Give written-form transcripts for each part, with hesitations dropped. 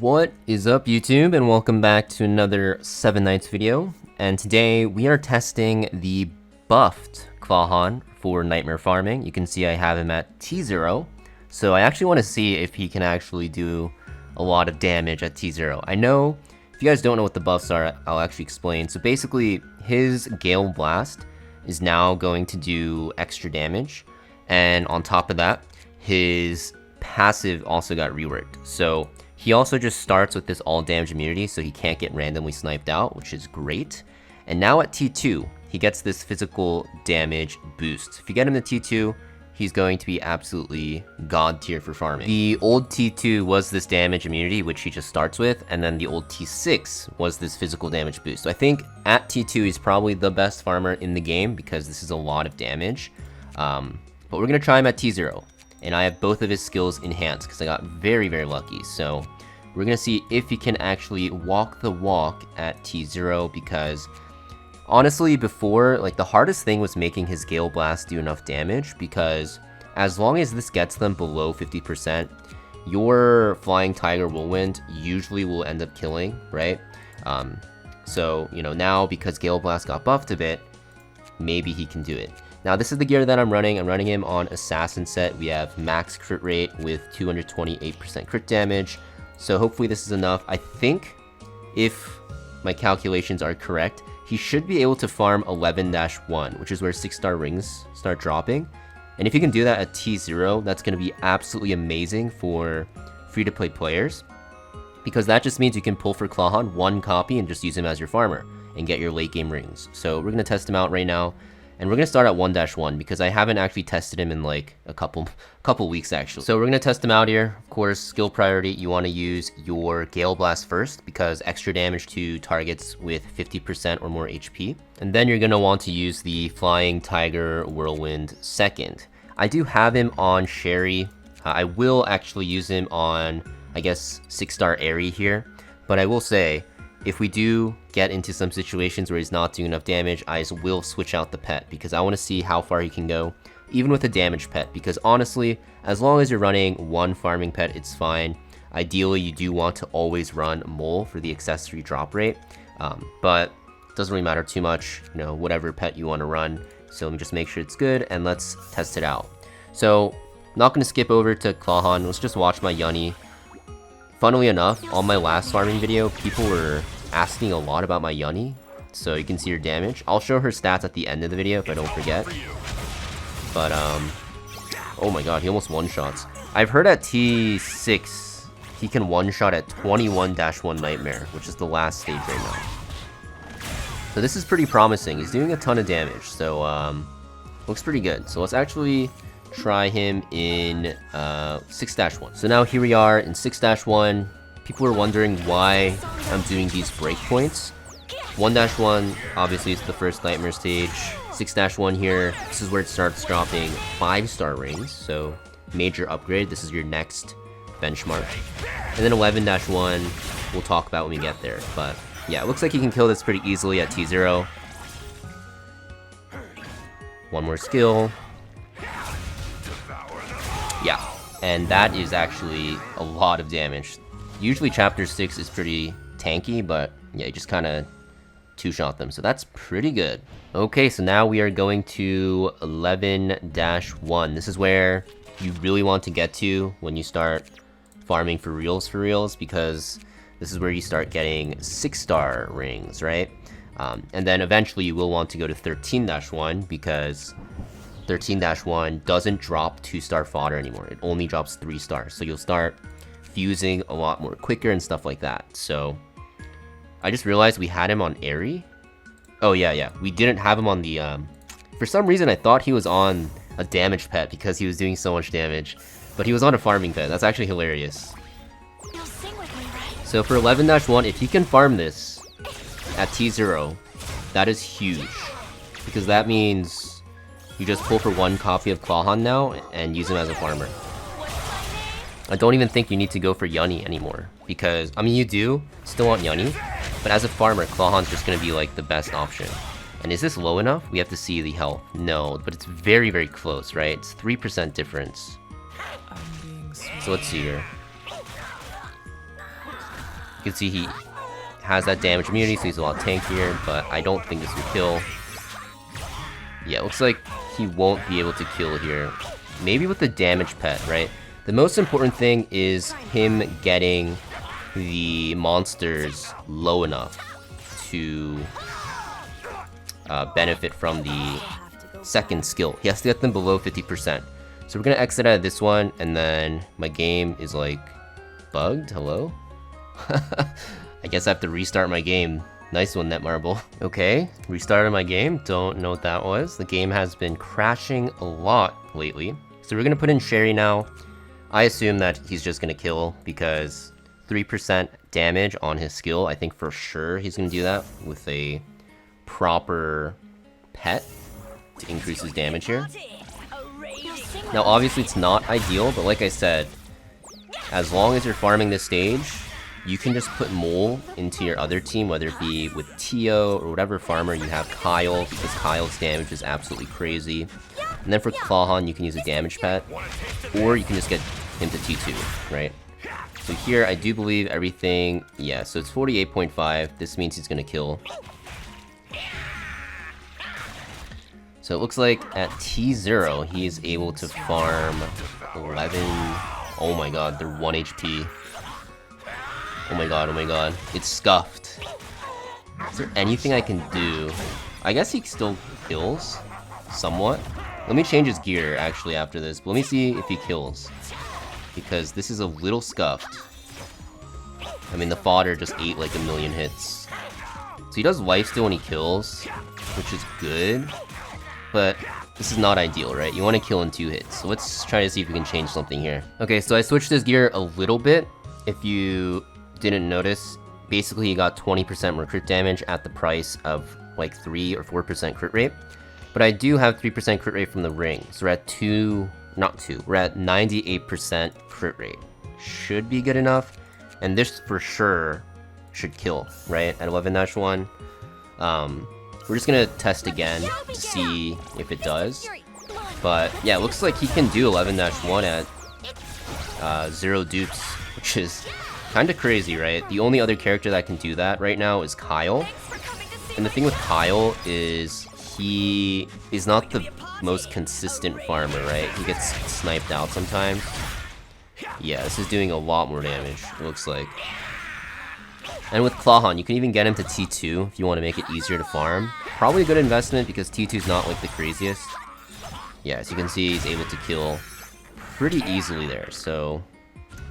What is up, YouTube, and welcome back to another 7 Nights video. And today we are testing the buffed Klahan for nightmare farming. You can see I have him at T0, so I actually want to see if he can actually do a lot of damage at T0. I know, if you guys don't know what the buffs are, I'll actually explain. So basically, his Gale Blast is now going to do extra damage, and on top of that, his passive also got reworked. So he also just starts with this all damage immunity, so he can't get randomly sniped out, which is great. And now at T2, he gets this physical damage boost. If you get him to T2, he's going to be absolutely god tier for farming. The old T2 was this damage immunity, which he just starts with, and then the old T6 was this physical damage boost. So I think at T2, he's probably the best farmer in the game because this is a lot of damage. But we're gonna try him at T0. And I have both of his skills enhanced because I got very, very lucky. So we're going to see if he can actually walk the walk at T0 because honestly, before, like, the hardest thing was making his Gale Blast do enough damage because as long as this gets them below 50%, your Flying Tiger Whirlwind usually will end up killing, right? So, you know, now because Gale Blast got buffed a bit, maybe he can do it. Now, this is the gear that I'm running. I'm running him on Assassin set. We have max crit rate with 228% crit damage. So hopefully this is enough. I think if my calculations are correct, he should be able to farm 11-1, which is where 6-star rings start dropping. And if you can do that at T0, that's going to be absolutely amazing for free-to-play players. Because that just means you can pull for Klahan, one copy, and just use him as your farmer and get your late game rings. So we're going to test him out right now. And we're going to start at 1-1 because I haven't actually tested him in like a couple weeks actually. So we're going to test him out here. Of course, skill priority, you want to use your Gale Blast first because extra damage to targets with 50% or more HP. And then you're going to want to use the Flying Tiger Whirlwind second. I do have him on Sherry. I will actually use him on, I guess, 6-star Airy here. But I will say, if we do get into some situations where he's not doing enough damage, I will switch out the pet because I want to see how far he can go, even with a damage pet. Because honestly, as long as you're running one farming pet, it's fine. Ideally, you do want to always run Mole for the accessory drop rate, but it doesn't really matter too much, you know, whatever pet you want to run. So let me just make sure it's good and let's test it out. So, not going to skip over to Klahan, let's just watch my Yunny. Funnily enough, on my last farming video, people were asking a lot about my Yunny, so you can see her damage. I'll show her stats at the end of the video if I don't forget. But, oh my god, he almost one-shots. I've heard at T6, he can one-shot at 21-1 Nightmare, which is the last stage right now. So this is pretty promising. He's doing a ton of damage, so, looks pretty good. So let's actually try him in 6-1. So now here we are in 6-1. People are wondering why I'm doing these breakpoints. 1-1 obviously is the first nightmare stage. 6-1 here, this is where it starts dropping 5-star rings, so major upgrade. This is your next benchmark. And then 11-1 we'll talk about when we get there. But yeah, it looks like he can kill this pretty easily at T0. One more skill. Yeah, and that is actually a lot of damage. Usually chapter 6 is pretty tanky, but yeah, you just kind of two-shot them, so that's pretty good. Okay, so now we are going to 11-1. This is where you really want to get to when you start farming for reals, because this is where you start getting 6-star rings, right? And then eventually you will want to go to 13-1 because 13-1 doesn't drop 2-star fodder anymore. It only drops 3 stars. So you'll start fusing a lot more quicker and stuff like that. So I just realized we had him on Airy. Oh yeah, we didn't have him on the for some reason I thought he was on a damage pet because he was doing so much damage, but he was on a farming pet. That's actually hilarious. So for 11-1, if you can farm this at T0, that is huge because that means you just pull for one copy of Klahan now and use him as a farmer. I don't even think you need to go for Yunny anymore because, I mean, you do still want Yunny, but as a farmer, Klahan's just going to be like the best option. And is this low enough? We have to see the health. No, but it's very, very close, right? It's 3% difference. So let's see here. You can see he has that damage immunity, so he's a lot tankier, but I don't think this will kill. Yeah, it looks like he won't be able to kill here. Maybe with the damage pet, right? The most important thing is him getting the monsters low enough to benefit from the second skill. He has to get them below 50%. So we're gonna exit out of this one, and then my game is like bugged. Hello? I guess I have to restart my game. Nice one, Netmarble. Okay, restarted my game. Don't know what that was. The game has been crashing a lot lately. So we're gonna put in Sherry now. I assume that he's just gonna kill because 3% damage on his skill. I think for sure he's gonna do that with a proper pet to increase his damage here. Now obviously it's not ideal, but like I said, as long as you're farming this stage, you can just put Mole into your other team, whether it be with Tio or whatever farmer you have Kyle, because Kyle's damage is absolutely crazy. And then for Klahan, you can use a damage pet, or you can just get him to T2, right? So here, I do believe everything, yeah, so it's 48.5, this means he's gonna kill. So it looks like at T0, he is able to farm 11, oh my god, they're 1 HP. Oh my god, it's scuffed. Is there anything I can do? I guess he still kills, somewhat. Let me change his gear, actually, after this, but let me see if he kills. Because this is a little scuffed. I mean, the fodder just ate like a million hits. So he does lifesteal when he kills, which is good. But this is not ideal, right? You want to kill in 2 hits. So let's try to see if we can change something here. Okay, so I switched his gear a little bit. If you didn't notice, basically he got 20% more crit damage at the price of like 3 or 4% crit rate. But I do have 3% crit rate from the ring. So we're at we're at 98% crit rate. Should be good enough. And this for sure should kill, right? At 11-1. We're just gonna test again to see if it does. But yeah, it looks like he can do 11-1 at 0 dupes, which is kind of crazy, right? The only other character that can do that right now is Kyle. And the thing with Kyle is he is not the most consistent farmer, right? He gets sniped out sometimes. Yeah, this is doing a lot more damage, it looks like. And with Klahan, you can even get him to T2 if you want to make it easier to farm. Probably a good investment because T2 is not like the craziest. Yeah, as you can see, he's able to kill pretty easily there, so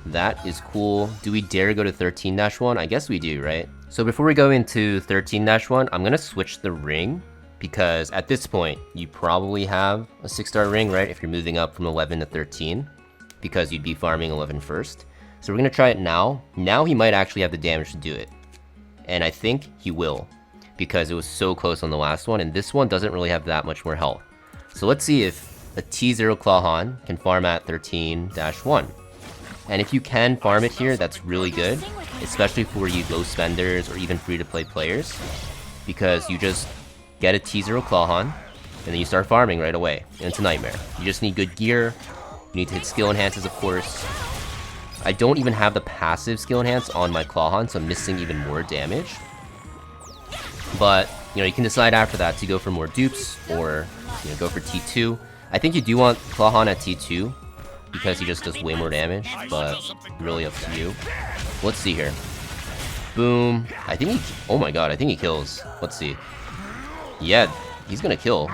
that is cool. Do we dare go to 13-1? I guess we do, right? So before we go into 13-1, I'm gonna switch the ring because at this point, you probably have a 6-star ring, right? If you're moving up from 11 to 13, because you'd be farming 11 first. So we're gonna try it now. Now he might actually have the damage to do it. And I think he will, because it was so close on the last one, and this one doesn't really have that much more health. So let's see if a T0 Klahan can farm at 13-1. And if you can farm it here, that's really good, especially for you low spenders or even free-to-play players, because you just get a T0 Klahan, and then you start farming right away, and it's a nightmare. You just need good gear, you need to hit skill enhances, of course. I don't even have the passive skill enhance on my Klahan, so I'm missing even more damage. But, you know, you can decide after that to go for more dupes, or, you know, go for T2. I think you do want Klahan at T2, because he just does way more damage, but really up to you. Let's see here. Boom. I think he... Oh my god, I think he kills. Let's see. Yeah, he's gonna kill.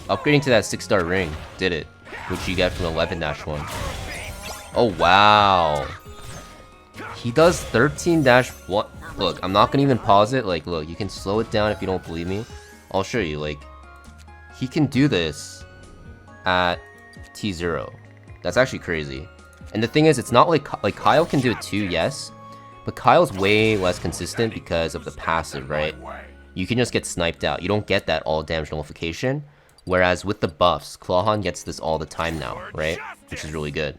Upgrading to that 6-star ring did it, which you get from 11-1. Oh, wow. He does 13-1. Look, I'm not gonna even pause it. Like, look, you can slow it down if you don't believe me. I'll show you. Like, he can do this at T0. That's actually crazy. And the thing is, it's not like Kyle can do it too, yes, but Kyle's way less consistent because of the passive, right? You can just get sniped out. You don't get that all damage nullification. Whereas with the buffs, Klahan gets this all the time now, right? Which is really good.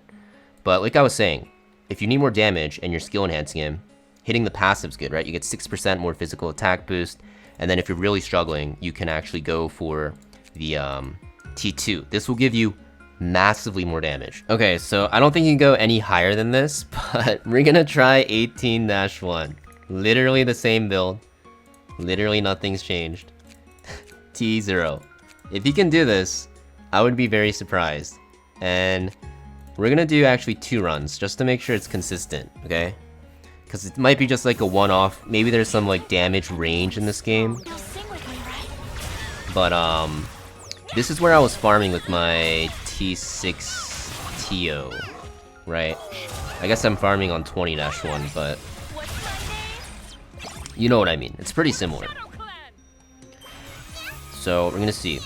But like I was saying, if you need more damage and you're skill enhancing him, hitting the passive's good, right? You get 6% more physical attack boost. And then if you're really struggling, you can actually go for the T2. This will give you massively more damage. Okay, so I don't think you can go any higher than this, but we're gonna try 18-1. Literally the same build. Literally nothing's changed. T0. If you can do this, I would be very surprised. And we're gonna do actually 2 runs, just to make sure it's consistent, okay? Because it might be just like a one-off. Maybe there's some like damage range in this game. But this is where I was farming with my T6 TO, right? I guess I'm farming on 20-1, but you know what I mean. It's pretty similar. So we're gonna see.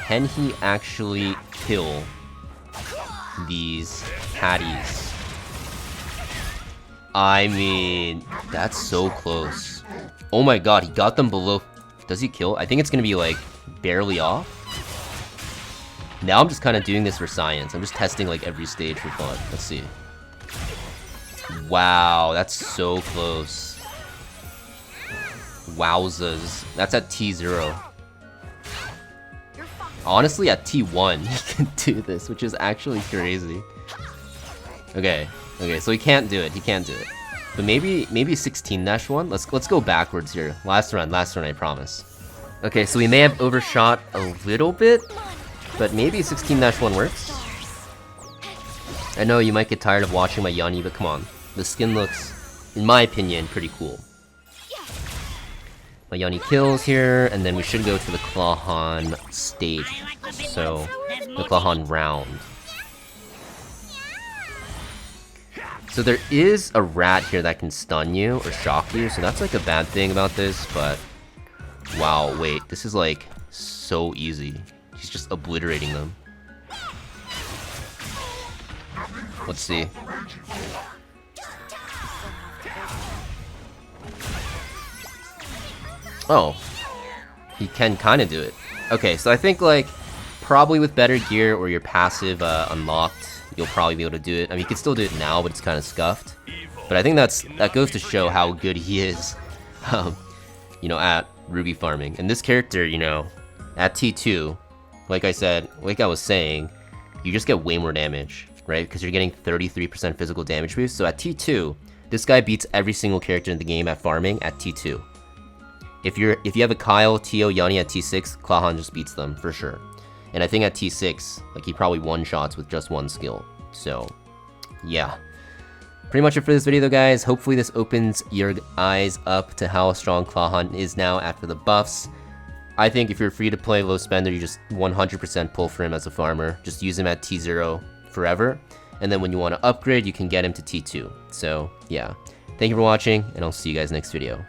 Can he actually kill these patties? I mean, that's so close. Oh my god, he got them below. Does he kill? I think it's gonna be like barely off. Now I'm just kind of doing this for science. I'm just testing like every stage for fun. Let's see. Wow, that's so close. Wowzas. That's at T0. Honestly, at T1, he can do this, which is actually crazy. Okay, so he can't do it. He can't do it. But maybe 16-1. Let's go backwards here. Last run, I promise. Okay, so we may have overshot a little bit, but maybe 16-1 works. I know you might get tired of watching my Yanni, but come on. The skin looks, in my opinion, pretty cool. My Yanni kills here, and then we should go to the Klahan stage. So, the Klahan round. So there is a rat here that can stun you or shock you, so that's like a bad thing about this, but wow, wait, this is like so easy. He's just obliterating them. Let's see. Oh, he can kind of do it. Okay, so I think like probably with better gear or your passive unlocked, you'll probably be able to do it. I mean, you can still do it now, but it's kind of scuffed. But I think that goes to show how good he is, you know, at Ruby farming. And this character, you know, at T2, like I was saying, you just get way more damage, right? Because you're getting 33% physical damage boost. So at T2, this guy beats every single character in the game at farming at T2. If you have a Kyle, Tio, Yanni at T6, Klahan just beats them for sure. And I think at T6, like he probably one-shots with just one skill. So, yeah. Pretty much it for this video though, guys. Hopefully this opens your eyes up to how strong Klahan is now after the buffs. I think if you're free to play low spender, you just 100% pull for him as a farmer. Just use him at T0 forever. And then when you want to upgrade, you can get him to T2. So, yeah. Thank you for watching, and I'll see you guys next video.